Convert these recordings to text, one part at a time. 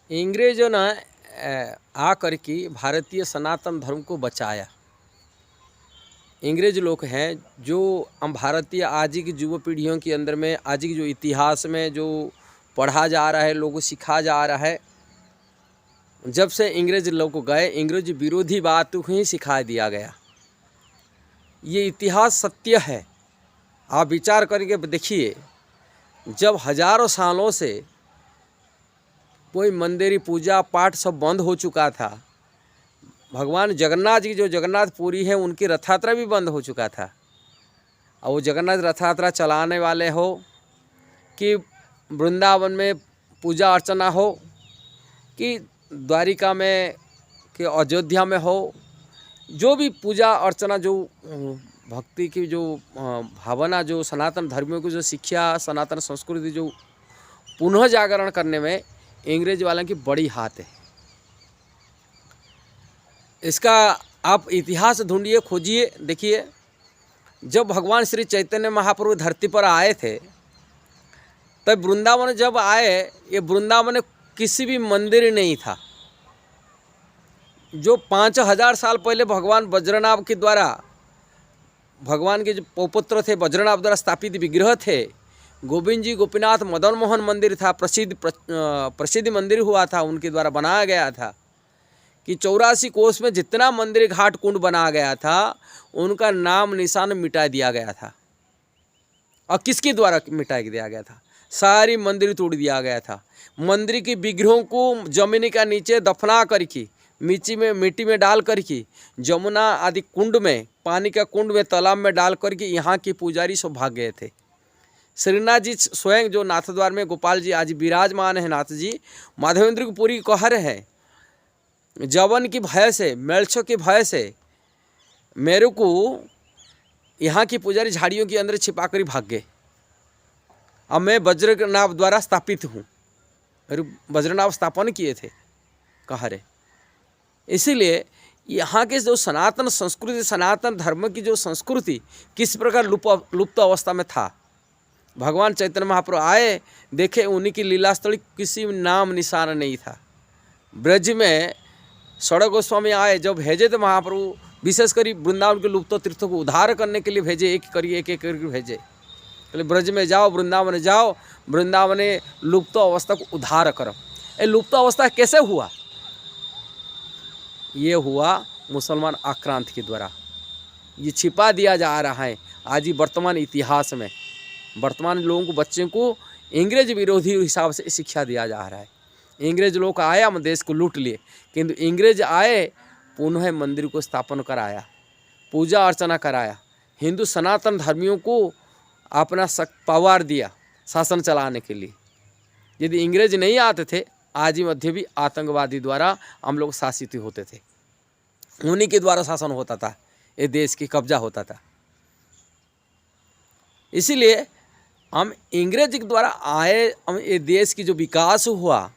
अंग्रेजों ने आकर के भारतीय सनातन धर्म को बचाया। अंग्रेज लोग हैं जो हम भारतीय आज की युवा पीढ़ियों के अंदर में आज की जो इतिहास में जो पढ़ा जा रहा है, लोगों को सिखाया जा रहा है। जब से अंग्रेज लोग गए, अंग्रेज विरोधी बात को ही सिखा दिया गया। ये इतिहास सत्य है। आप विचार करके देखिए, जब हजारों सालों से कोई मंदिर पूजा पाठ सब बंद हो चुका था, भगवान जगन्नाथ जी जो जगन्नाथपुरी है उनकी रथ यात्रा भी बंद हो चुका था। और वो जगन्नाथ रथ यात्रा चलाने वाले हो कि वृंदावन में पूजा अर्चना हो कि द्वारिका में कि अयोध्या में हो, जो भी पूजा अर्चना जो भक्ति की जो भावना जो सनातन धर्मियों की जो शिक्षा सनातन संस्कृति जो पुनः जागरण करने में अंग्रेज वालों की बड़ी हाथ है। इसका आप इतिहास ढूंढिए, खोजिए, देखिए। जब भगवान श्री चैतन्य महाप्रभु धरती पर आए थे तब वृंदावन जब आए, ये वृंदावन में किसी भी मंदिर नहीं था। जो 5000 साल पहले भगवान वज्रनाभ के द्वारा, भगवान के जो पौपुत्र थे वज्रनाभ द्वारा स्थापित विग्रह थे, गोविंद जी गोपीनाथ मदन मोहन मंदिर था, प्रसिद्ध मंदिर हुआ था, उनके द्वारा बनाया गया था कि 84 कोस में जितना मंदिर घाट कुंड बनाया गया था उनका नाम निशान मिटा दिया गया था। और किसके द्वारा मिटा दिया गया था? सारी मंदिर तोड़ दिया गया था। मंदिर के विग्रहों को जमीन का नीचे दफना करके मिट्टी में डाल करके जमुना आदि कुंड में, पानी का कुंड में, तालाब में डाल करके यहाँ के पुजारी सब भाग गए थे। श्रीनाथ जी स्वयं जो नाथद्वार में गोपाल जी आज विराजमान है, नाथ जी माधवेंद्र को पूरी कहर है, जवन की भय से, मेलछो के भय से मेरे को यहाँ की पुजारी झाड़ियों के अंदर छिपा कर भाग गए। अब मैं वज्रनाभ द्वारा स्थापित हूँ, मेरे वज्रनाभ स्थापन किए थे, कह रहे। इसीलिए यहाँ के जो सनातन संस्कृति, सनातन धर्म की जो संस्कृति किस प्रकार लुप्त अवस्था में था। भगवान चैतन्य महाप्रभु आए, देखे उन्हीं की लीलास्थली किसी नाम निशान नहीं था। ब्रज में सड़क गोस्वामी आए, जब भेजे थे महाप्रभु, विशेषकर वृंदावन के लुप्त तीर्थों को उद्धार करने के लिए भेजे, एक करके भेजे। बोले ब्रज में जाओ, वृंदावन जाओ, वृंदावन लुप्त अवस्था को उद्धार करो। ये लुप्त अवस्था कैसे हुआ? ये हुआ मुसलमान आक्रांत के द्वारा। ये छिपा दिया जा रहा है आज ही वर्तमान इतिहास में। वर्तमान लोगों को, बच्चों को अंग्रेज विरोधी हिसाब से शिक्षा दिया जा रहा है। अंग्रेज लोग आए, हम देश को लूट लिए, किंतु अंग्रेज आए पुनः मंदिर को स्थापन कराया, पूजा अर्चना कराया, हिंदू सनातन धर्मियों को अपना पावर दिया शासन चलाने के लिए। यदि अंग्रेज नहीं आते थे, आज ही मध्य भी आतंकवादी द्वारा हम लोग शासित होते थे, उन्हीं के द्वारा शासन होता था, ये देश की कब्जा होता था। इसीलिए हम अंग्रेज के द्वारा आए, हम ये देश की जो विकास हुआ,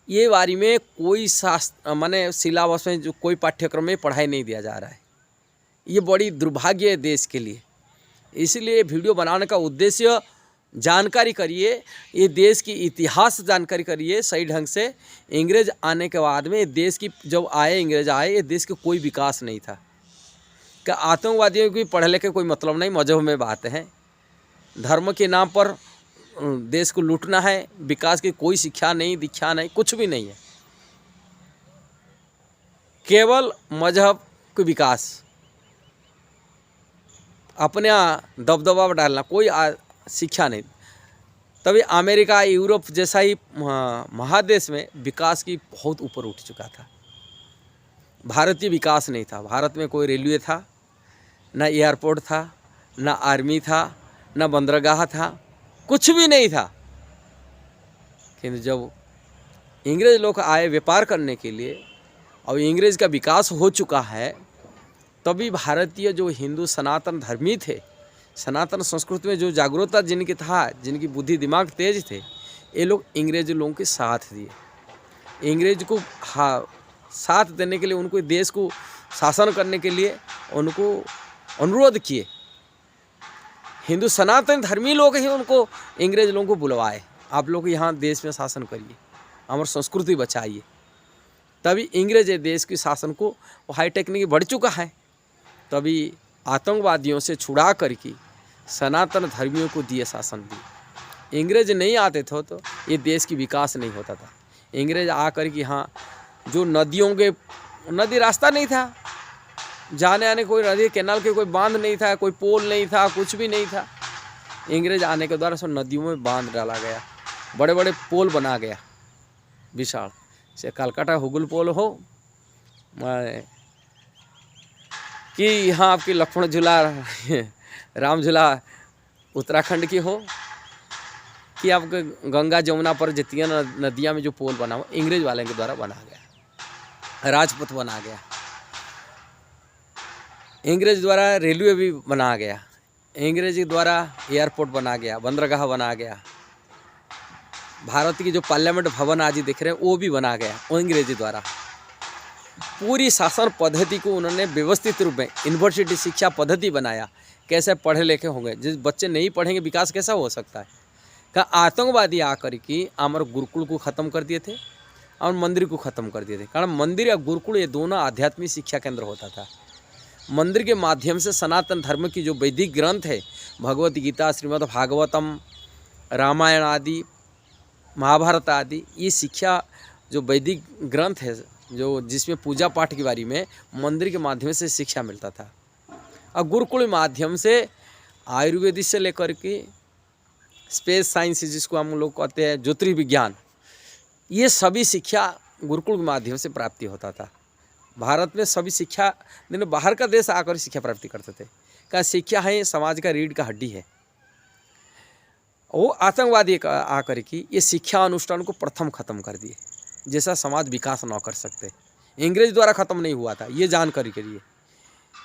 ये बारे में कोई शास्त्र माने सिलेबस में जो कोई पाठ्यक्रम में पढ़ाई नहीं दिया जा रहा है। ये बड़ी दुर्भाग्य है देश के लिए। इसलिए वीडियो बनाने का उद्देश्य, जानकारी करिए, ये देश की इतिहास जानकारी करिए सही ढंग से। अंग्रेज आने के बाद में देश की, जब आए अंग्रेज आए, ये देश का कोई विकास नहीं था। क्या आतंकवादियों की पढ़े लिखे कोई मतलब नहीं, मजहब में बात है। धर्म के नाम पर देश को लूटना है, विकास की कोई शिक्षा नहीं, दीक्षा नहीं, कुछ भी नहीं है। केवल मजहब का विकास, अपने दबदबा डालना, कोई शिक्षा नहीं। तभी अमेरिका, यूरोप जैसा ही महादेश में विकास की बहुत ऊपर उठ चुका था। भारतीय विकास नहीं था। भारत में कोई रेलवे था, ना एयरपोर्ट था, ना आर्मी था, ना बंदरगाह था, कुछ भी नहीं था। किंतु जब अंग्रेज लोग आए व्यापार करने के लिए और अंग्रेज का विकास हो चुका है, तभी भारतीय जो हिंदू सनातन धर्मी थे, सनातन संस्कृति में जो जागरूकता जिनकी था, जिनकी बुद्धि दिमाग तेज थे, ये लोग अंग्रेज लोगों के साथ दिए। अंग्रेज को साथ देने के लिए, उनको देश को शासन करने के लिए उनको अनुरोध किए। हिंदू सनातन धर्मी लोग ही उनको, अंग्रेज लोगों को बुलवाए, आप लोग यहाँ देश में शासन करिए, हमारे संस्कृति बचाइए। तभी इंग्रेज ये देश की शासन को हाई टेक्निक बढ़ चुका है, तभी आतंकवादियों से छुड़ा करके सनातन धर्मियों को दिए शासन दिए। इंग्रेज नहीं आते थे तो ये देश की विकास नहीं होता था। इंग्रेज आकर के यहाँ जो नदी रास्ता नहीं था, जाने आने कोई नदी कैनाल के कोई बांध नहीं था, कोई पोल नहीं था, कुछ भी नहीं था। इंग्रेज आने के द्वारा सब नदियों में बांध डाला गया, बड़े बड़े पोल बना गया विशाल, से कलकत्ता हुगल पोल हो कि यहाँ आपकी लक्ष्मण झूला राम झूला उत्तराखंड की हो, कि आपके गंगा जमुना पर जितनी नदियाँ में जो पोल बना हुआ इंग्रेज वाले के द्वारा बना गया, राजपथ बना गया। इंग्रेज द्वारा रेलवे भी बना गया, इंग्रेज द्वारा एयरपोर्ट बना गया, बंदरगाह बना गया, भारत की जो पार्लियामेंट भवन आज दिख रहे हैं वो भी बना गया वो अंग्रेजी द्वारा। पूरी शासन पद्धति को उन्होंने व्यवस्थित रूप में यूनिवर्सिटी शिक्षा पद्धति बनाया। कैसे पढ़े लिखे होंगे, जिस बच्चे नहीं पढ़ेंगे विकास कैसा हो सकता है। का आतंकवादी आकर के हमारे गुरुकुल को ख़त्म कर दिए थे और मंदिर को ख़त्म कर दिए थे। कारण मंदिर या गुरुकुल ये दोनों आध्यात्मिक शिक्षा केंद्र होता था। मंदिर के माध्यम से सनातन धर्म की जो वैदिक ग्रंथ है, भगवत गीता, श्रीमद् भागवतम, रामायण आदि, महाभारत आदि, ये शिक्षा जो वैदिक ग्रंथ है जो जिसमें पूजा पाठ के बारे में मंदिर के माध्यम से शिक्षा मिलता था। और गुरुकुल माध्यम से आयुर्वेदिक से लेकर के स्पेस साइंस जिसको हम लोग कहते हैं ज्योतिर्विज्ञान, ये सभी शिक्षा गुरुकुल के माध्यम से प्राप्ति होता था। भारत में सभी शिक्षा नहीं, बाहर का देश आकर शिक्षा प्राप्ति करते थे। क्या शिक्षा है समाज का रीढ़ का हड्डी है। वो आतंकवादी आकर के ये शिक्षा अनुष्ठान को प्रथम खत्म कर दिए, जैसा समाज विकास न कर सकते। इंग्रेज द्वारा खत्म नहीं हुआ था, ये जानकारी करिए।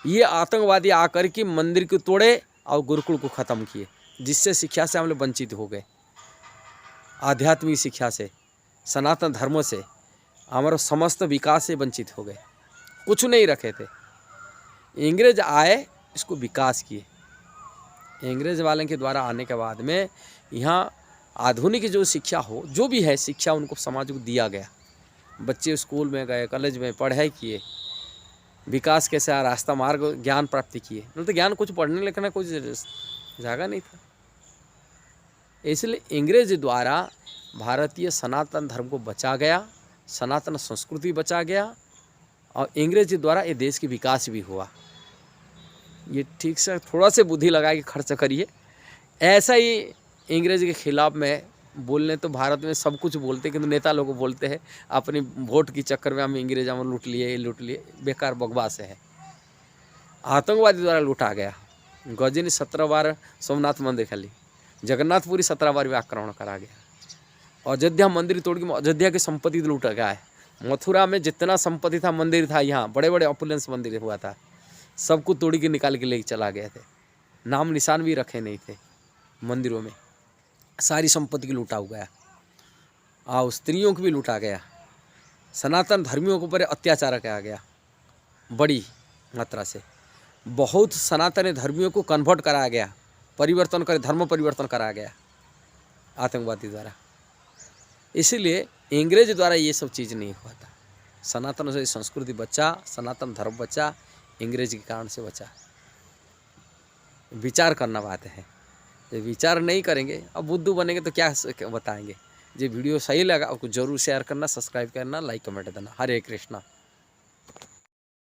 ये आतंकवादी आकर के मंदिर को तोड़े और गुरुकुल को ख़त्म किए, जिससे शिक्षा से हम लोग वंचित हो गए। आध्यात्मिक शिक्षा से, सनातन धर्म से, हमारे समस्त विकास से वंचित हो गए, कुछ नहीं रखे थे। इंग्रेज आए, इसको विकास किए। इंग्रेज वाले के द्वारा आने के बाद में यहाँ आधुनिक जो शिक्षा हो, जो भी है शिक्षा उनको समाज को दिया गया। बच्चे स्कूल में गए, कॉलेज में पढ़ाई किए, विकास कैसे रास्ता मार्ग ज्ञान प्राप्ति किए। नहीं तो ज्ञान कुछ पढ़ने लिखना कुछ जगह नहीं था। इसलिए इंग्रेज द्वारा भारतीय सनातन धर्म को बचा गया, सनातन संस्कृति बचा गया, और इंग्रेज द्वारा ये देश की विकास भी हुआ। ये ठीक से थोड़ा से बुद्धि लगा के खर्च करिए। ऐसा ही इंग्रेज के खिलाफ में बोलने तो भारत में सब कुछ बोलते, किंतु नेता लोग बोलते हैं अपनी वोट के चक्कर में हम इंग्रेज हम लूट लिए, बेकार बकवास है। आतंकवादी द्वारा लूटा गया। गजनी 17 बार सोमनाथ मंदिर खाली, जगन्नाथपुरी 17 बार भी आक्रमण करा गया। अयोध्या मंदिर तोड़ के अयोध्या की संपत्ति लूटा गया है। मथुरा में जितना संपत्ति था, मंदिर था, यहाँ बड़े बड़े ऑपुलेंस मंदिर हुआ था, सबको तोड़ के निकाल के ले चला गए थे। नाम निशान भी रखे नहीं थे मंदिरों में। सारी संपत्ति की लूटा हुआ गया, और स्त्रियों को भी लूटा गया। सनातन धर्मियों के ऊपर अत्याचार किया गया बड़ी मात्रा से। बहुत सनातन धर्मियों को कन्वर्ट कराया गया, परिवर्तन कर धर्म परिवर्तन कराया गया आतंकवादी द्वारा। इसीलिए इंग्रेज द्वारा ये सब चीज़ नहीं हुआ था। सनातन से संस्कृति बचा, सनातन धर्म बचा, इंग्रेज के कारण से बचा। विचार करना बात है। जब विचार नहीं करेंगे, अब बुद्धू बनेंगे तो क्या बताएंगे। जो वीडियो सही लगा उसको जरूर शेयर करना, सब्सक्राइब करना, लाइक कमेंट देना। हरे कृष्णा।